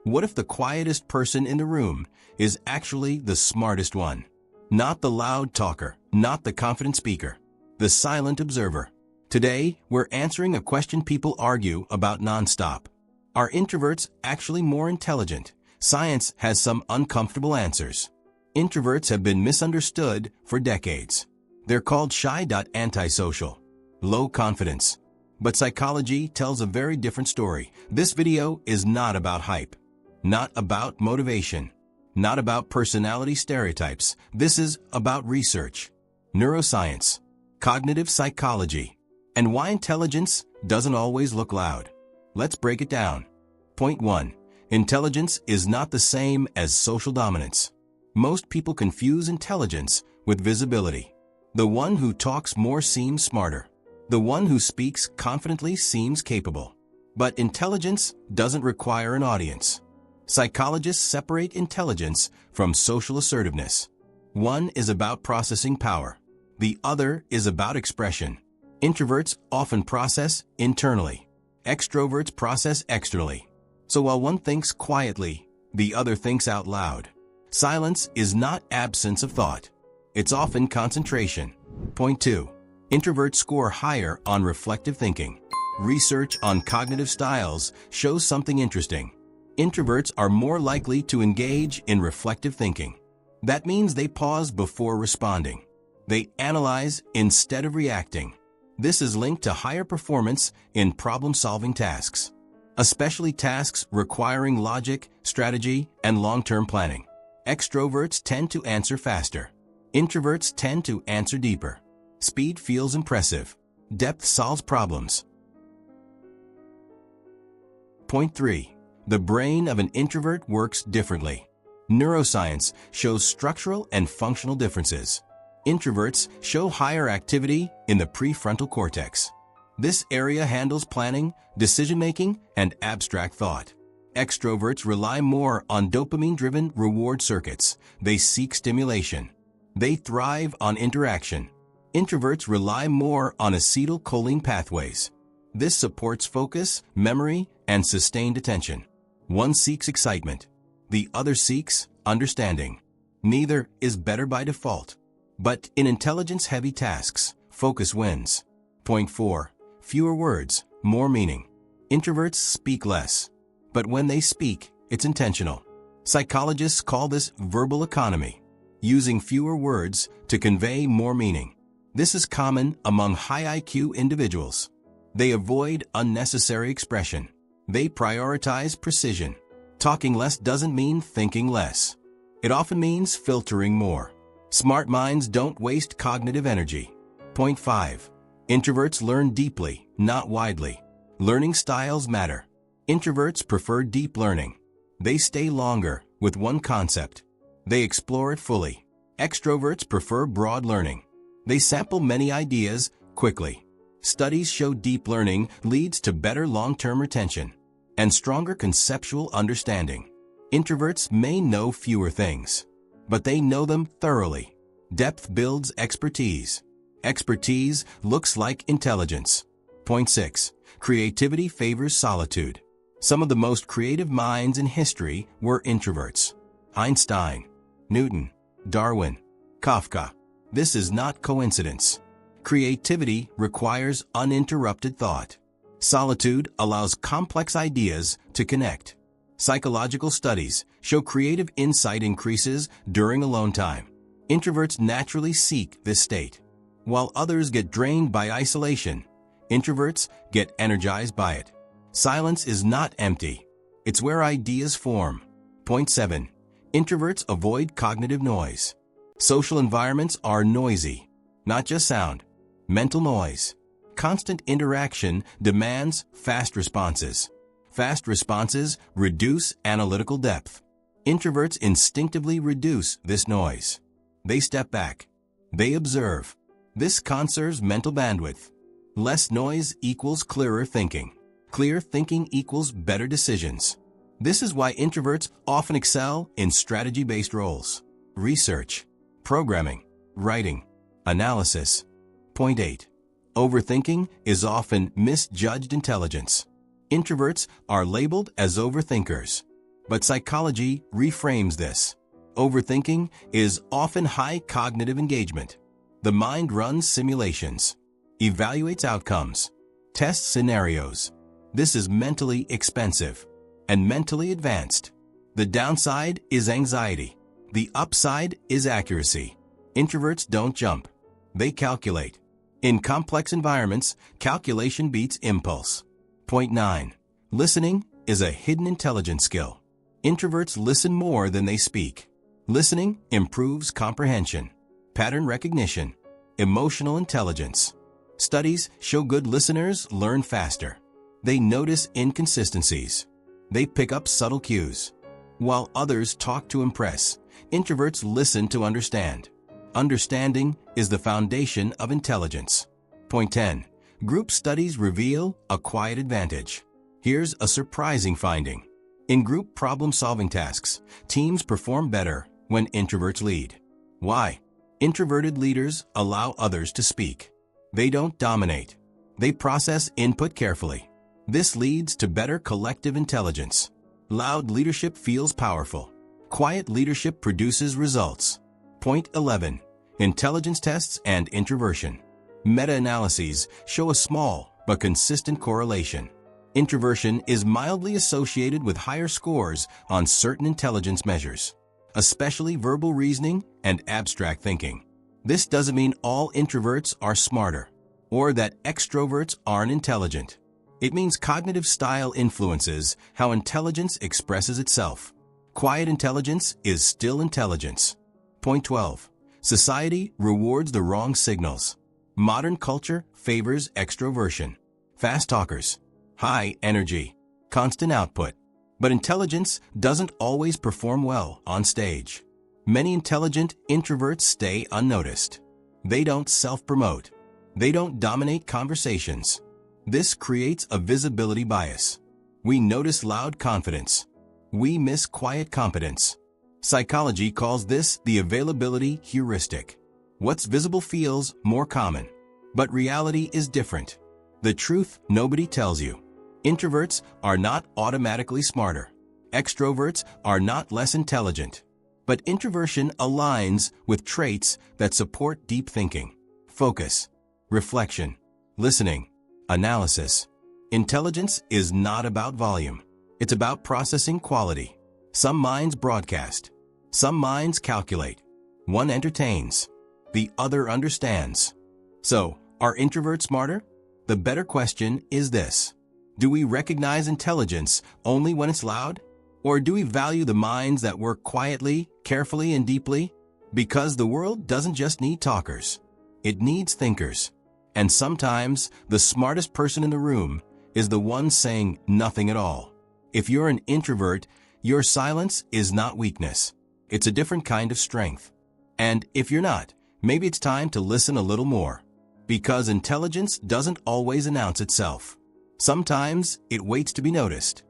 What if the quietest person in the room is actually the smartest one? Not the loud talker, not the confident speaker, the silent observer. Today, we're answering a question people argue about nonstop. Are introverts actually more intelligent? Science has some uncomfortable answers. Introverts have been misunderstood for decades. They're called shy, antisocial, low confidence. But psychology tells a very different story. This video is not about hype, not about motivation, not about personality stereotypes. This is about research, neuroscience, cognitive psychology, and why intelligence doesn't always look loud. Let's break it down. Point 1. Intelligence is not the same as social dominance. Most people confuse intelligence with visibility. The one who talks more seems smarter. The one who speaks confidently seems capable. But intelligence doesn't require an audience. Psychologists separate intelligence from social assertiveness. One is about processing power. The other is about expression. Introverts often process internally. Extroverts process externally. So while one thinks quietly, the other thinks out loud. Silence is not absence of thought. It's often concentration. Point 2. Introverts score higher on reflective thinking. Research on cognitive styles shows something interesting. Introverts are more likely to engage in reflective thinking. That means they pause before responding. They analyze instead of reacting. This is linked to higher performance in problem-solving tasks, especially tasks requiring logic, strategy, and long-term planning. Extroverts tend to answer faster. Introverts tend to answer deeper. Speed feels impressive. Depth solves problems. Point 3. The brain of an introvert works differently. Neuroscience shows structural and functional differences. Introverts show higher activity in the prefrontal cortex. This area handles planning, decision-making, and abstract thought. Extroverts rely more on dopamine-driven reward circuits. They seek stimulation. They thrive on interaction. Introverts rely more on acetylcholine pathways. This supports focus, memory, and sustained attention. One seeks excitement. The other seeks understanding. Neither is better by default. But in intelligence-heavy tasks, focus wins. Point 4. Fewer words, more meaning. Introverts speak less. But when they speak, it's intentional. Psychologists call this verbal economy, using fewer words to convey more meaning. This is common among high IQ individuals. They avoid unnecessary expression. They prioritize precision. Talking less doesn't mean thinking less. It often means filtering more. Smart minds don't waste cognitive energy. Point 5. Introverts learn deeply, not widely. Learning styles matter. Introverts prefer deep learning. They stay longer with one concept. They explore it fully. Extroverts prefer broad learning. They sample many ideas quickly. Studies show deep learning leads to better long-term retention and stronger conceptual understanding. Introverts may know fewer things, but they know them thoroughly. Depth builds expertise. Expertise looks like intelligence. Point 6. Creativity favors solitude. Some of the most creative minds in history were introverts. Einstein, Newton, Darwin, Kafka. This is not coincidence. Creativity requires uninterrupted thought. Solitude allows complex ideas to connect. Psychological studies show creative insight increases during alone time. Introverts naturally seek this state. While others get drained by isolation, introverts get energized by it. Silence is not empty. It's where ideas form. Point 7. Introverts avoid cognitive noise. Social environments are noisy, not just sound. Mental noise. Constant interaction demands fast responses. Fast responses reduce analytical depth. Introverts instinctively reduce this noise. They step back. They observe. This conserves mental bandwidth. Less noise equals clearer thinking. Clear thinking equals better decisions. This is why introverts often excel in strategy-based roles. Research, programming, writing, analysis. Point 8. Overthinking is often misjudged intelligence. Introverts are labeled as overthinkers. But psychology reframes this. Overthinking is often high cognitive engagement. The mind runs simulations, evaluates outcomes, tests scenarios. This is mentally expensive and mentally advanced. The downside is anxiety. The upside is accuracy. Introverts don't jump. They calculate. In complex environments, calculation beats impulse. Point 9. Listening is a hidden intelligence skill. Introverts listen more than they speak. Listening improves comprehension, pattern recognition, emotional intelligence. Studies show good listeners learn faster. They notice inconsistencies. They pick up subtle cues. While others talk to impress, introverts listen to understand. Understanding is the foundation of intelligence. Point 10. Group studies reveal a quiet advantage. Here's a surprising finding. In group problem-solving tasks, teams perform better when introverts lead. Why? Introverted leaders allow others to speak. They don't dominate. They process input carefully. This leads to better collective intelligence. Loud leadership feels powerful. Quiet leadership produces results. Point 11. Intelligence tests and introversion. Meta-analyses show a small but consistent correlation. Introversion is mildly associated with higher scores on certain intelligence measures, especially verbal reasoning and abstract thinking. This doesn't mean all introverts are smarter or that extroverts aren't intelligent. It means cognitive style influences how intelligence expresses itself. Quiet intelligence is still intelligence. Point 12. Society rewards the wrong signals. Modern culture favors extroversion. Fast talkers, high energy, constant output. But intelligence doesn't always perform well on stage. Many intelligent introverts stay unnoticed. They don't self-promote. They don't dominate conversations. This creates a visibility bias. We notice loud confidence. We miss quiet competence. Psychology calls this the availability heuristic. What's visible feels more common, but reality is different. The truth nobody tells you. Introverts are not automatically smarter. Extroverts are not less intelligent. But introversion aligns with traits that support deep thinking, focus, reflection, listening, analysis. Intelligence is not about volume. It's about processing quality. Some minds broadcast. Some minds calculate. One entertains. The other understands. So, are introverts smarter? The better question is this. Do we recognize intelligence only when it's loud? Or do we value the minds that work quietly, carefully, and deeply? Because the world doesn't just need talkers. It needs thinkers. And sometimes, the smartest person in the room is the one saying nothing at all. If you're an introvert, your silence is not weakness. It's a different kind of strength. And if you're not, maybe it's time to listen a little more. Because intelligence doesn't always announce itself. Sometimes it waits to be noticed.